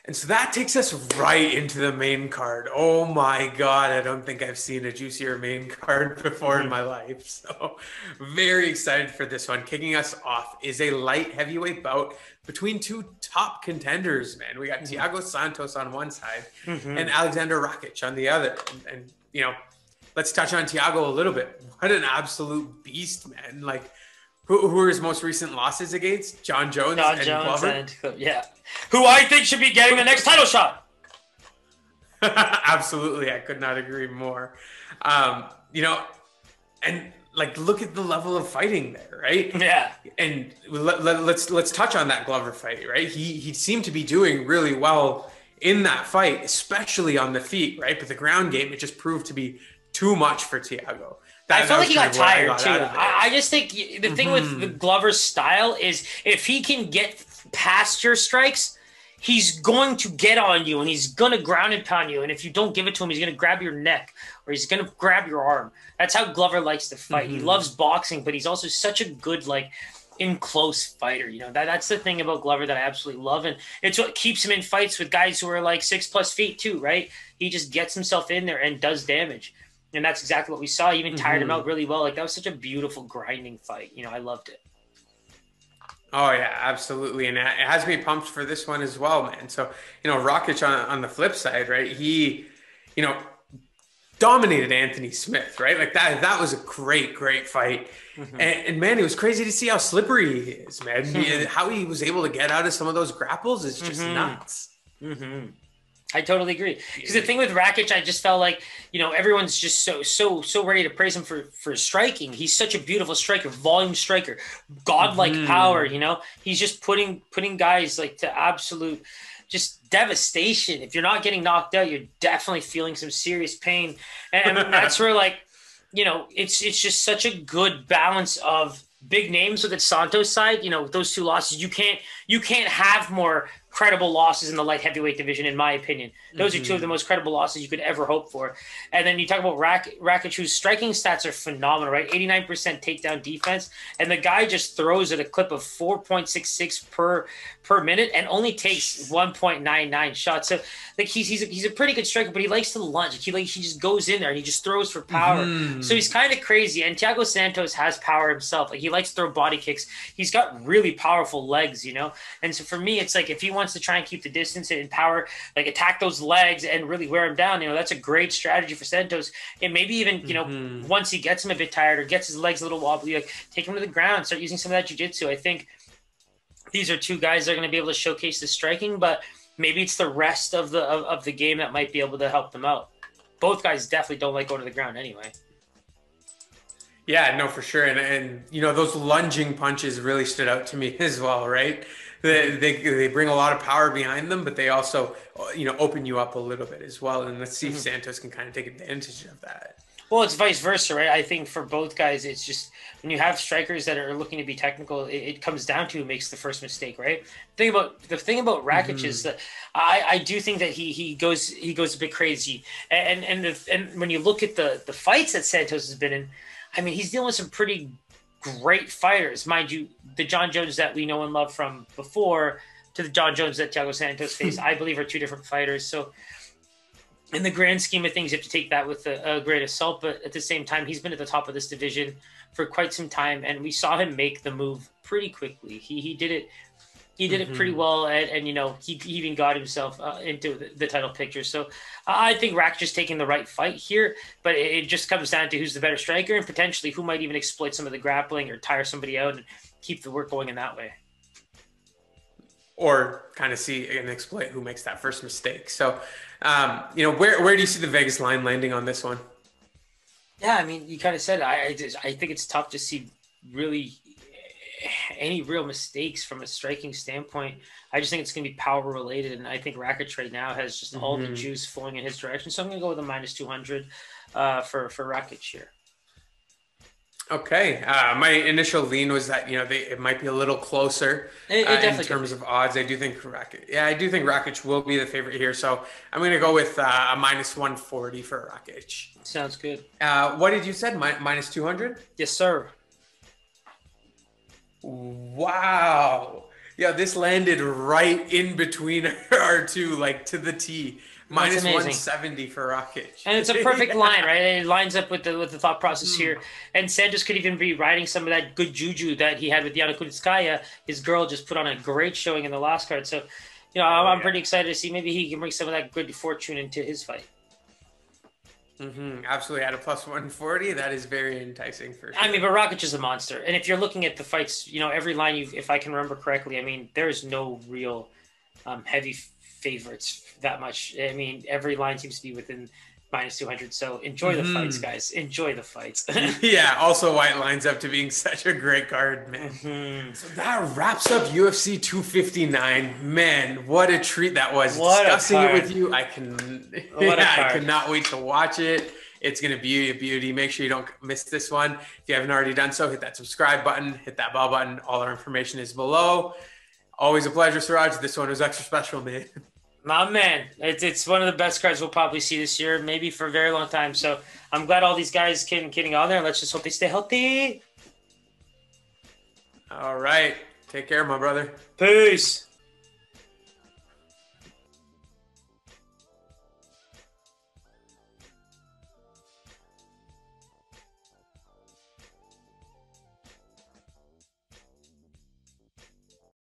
And so that takes us right into the main card. Oh my God, I don't think I've seen a juicier main card before in my life. So very excited for this one. Kicking us off is a light heavyweight bout between two top contenders, man. We got Thiago Santos on one side and Aleksander Rakic on the other. And you know, let's touch on Thiago a little bit. What an absolute beast, man. Like, who are his most recent losses against? John Jones and Glover? Yeah. Who I think should be getting the next title shot. Absolutely. I could not agree more. You know, and like, look at the level of fighting there, right? Yeah. And let's touch on that Glover fight, right? He seemed to be doing really well in that fight, especially on the feet, right? But the ground game, it just proved to be too much for Thiago. I felt like he got tired too. I just think the thing with the Glover's style is if he can get past your strikes, he's going to get on you and he's going to ground and pound you. And if you don't give it to him, he's going to grab your neck or he's going to grab your arm. That's how Glover likes to fight. He loves boxing, but he's also such a good, like, in close fighter. You know, that's the thing about Glover that I absolutely love. And it's what keeps him in fights with guys who are like 6+ feet too, right? He just gets himself in there and does damage. And that's exactly what we saw. He even tired him out really well. Like, that was such a beautiful grinding fight. You know, I loved it. Oh, yeah, absolutely. And it has me pumped for this one as well, man. So, you know, Rakic on the flip side, right? He, you know, dominated Anthony Smith, right? Like, that was a great fight. And man, it was crazy to see how slippery he is, man. How he was able to get out of some of those grapples is just nuts. I totally agree. Because the thing with Rakic, I just felt like, you know, everyone's just so ready to praise him for striking. He's such a beautiful striker, volume striker, godlike power, you know. He's just putting guys like to absolute just devastation. If you're not getting knocked out, you're definitely feeling some serious pain. And that's where, like, you know, it's just such a good balance of big names with the Santos side. You know, those two losses, you can't have more credible losses in the light heavyweight division, in my opinion. Those are two of the most credible losses you could ever hope for. And then you talk about Rakic, whose striking stats are phenomenal, right? 89% takedown defense, and the guy just throws at a clip of 4.66 per minute and only takes 1.99 shots. So, like, he's a pretty good striker, but he likes to lunge. He just goes in there and he just throws for power. So he's kind of crazy. And Thiago Santos has power himself. Like, he likes to throw body kicks. He's got really powerful legs, you know. And so for me, it's like, if he wants to try and keep the distance and power, like, attack those legs and really wear him down, you know, that's a great strategy for Santos. And maybe even, you know, once he gets him a bit tired or gets his legs a little wobbly, like, take him to the ground, start using some of that jiu-jitsu. I think these are two guys that are going to be able to showcase the striking, but maybe it's the rest of the game that might be able to help them out. Both guys definitely don't like going to the ground anyway. Yeah, no, for sure. And you know, those lunging punches really stood out to me as well, right? They bring a lot of power behind them, but they also, you know, open you up a little bit as well. And let's see if Santos can kind of take advantage of that. Well, it's vice versa, right? I think for both guys, it's just when you have strikers that are looking to be technical, it comes down to who makes the first mistake, right? The thing about Rakic is that I do think that he goes a bit crazy, and when you look at the fights that Santos has been in, I mean, he's dealing with some pretty great fighters, mind you. The John Jones that we know and love from before to the John Jones that Thiago Santos faced, I believe, are two different fighters. So, in the grand scheme of things, you have to take that with a great assault. But at the same time, he's been at the top of this division for quite some time, and we saw him make the move pretty quickly. He did it. He did it pretty well, and you know, he even got himself into the title picture. So I think Rakic is taking the right fight here, but it just comes down to who's the better striker and potentially who might even exploit some of the grappling or tire somebody out and keep the work going in that way. Or kind of see and exploit who makes that first mistake. So, you know, where do you see the Vegas line landing on this one? Yeah, I mean, you kind of said I think it's tough to see really any real mistakes from a striking standpoint. I just think it's going to be power related, and I think Rakic right now has just all the juice flowing in his direction. So I'm going to go with a -200 for Rakic here. Okay. My initial lean was that, you know, it might be a little closer in terms of odds. I do think Rakic will be the favorite here. So I'm going to go with a -140 for Rakic. Sounds good. What did you said? -200? Yes, sir. Wow. Yeah, this landed right in between our two, like to the T. Minus 170 for Rakic. And it's a perfect line, right? It lines up with the thought process here. And Santos could even be riding some of that good juju that he had with Yana Kunitskaya. His girl just put on a great showing in the last card. So, I'm pretty excited to see maybe he can bring some of that good fortune into his fight. Absolutely. At a plus 140, that is very enticing for sure. I mean, but Rakic is a monster. And if you're looking at the fights, every line, if I can remember correctly, I mean, there's no real heavy favorites that much. I mean, every line seems to be within minus 200. So enjoy the fights, guys. Enjoy the fights. Yeah. Also, why it lines up to being such a great card, man. So that wraps up UFC 259. Man, what a treat that was. Discussing it with you. I cannot wait to watch it. It's going to be a beauty. Make sure you don't miss this one. If you haven't already done so, hit that subscribe button, hit that bell button. All our information is below. Always a pleasure, Siraj. This one was extra special, man. My man, it's one of the best cards we'll probably see this year, maybe for a very long time. So I'm glad all these guys can get on there. Let's just hope they stay healthy. All right. Take care, my brother. Peace.